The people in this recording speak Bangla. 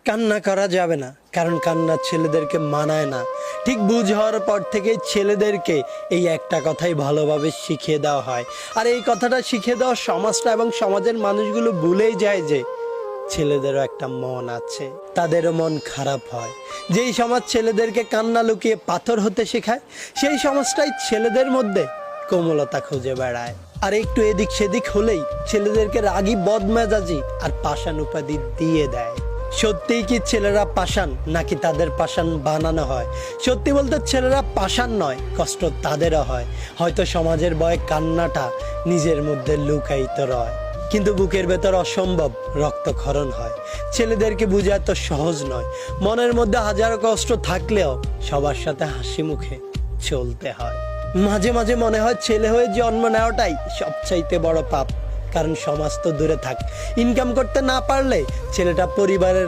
কান্না করা যাবে না, কারণ কান্না ছেলেদেরকে মানায় না। ঠিক বুঝ হওয়ার পর থেকেই ছেলেদেরকে এই একটা কথাই ভালোভাবে শিখিয়ে দেওয়া হয়। আর এই কথাটা শিখিয়ে দেওয়া সমাজটা এবং সমাজের মানুষগুলো ভুলেই যায় যে ছেলেদেরও একটা মন আছে, তাদেরও মন খারাপ হয়। যেই সমাজ ছেলেদেরকে কান্না লুকিয়ে পাথর হতে শেখায়, সেই সমাজটাই ছেলেদের মধ্যে কোমলতা খুঁজে বেড়ায়। আর একটু এদিক সেদিক হলেই ছেলেদেরকে রাগী, বদমেজাজি আর পাষাণ উপাধি দিয়ে দেয়। সত্যিই কি ছেলেরা পাষাণ, নাকি তাদের পাষাণ বানানো হয়? সত্যি বলতে ছেলেরা পাষাণ নয়, কষ্ট তাদেরও হয়। হয়তো সমাজের ভয়ে কান্নাটা নিজের মধ্যে লুকায়িত রয়, কিন্তু বুকের ভেতর অসম্ভব রক্তক্ষরণ হয়। ছেলেদেরকে বোঝা এত সহজ নয়। মনের মধ্যে হাজারো কষ্ট থাকলেও সবার সাথে হাসি মুখে চলতে হয়। মাঝে মাঝে মনে হয় ছেলে হয়ে জন্ম নেওয়াটাই সবচাইতে বড় পাপ। কারণ সমাজ তো দূরে থাক, ইনকাম করতে না পারলে ছেলেটা পরিবারের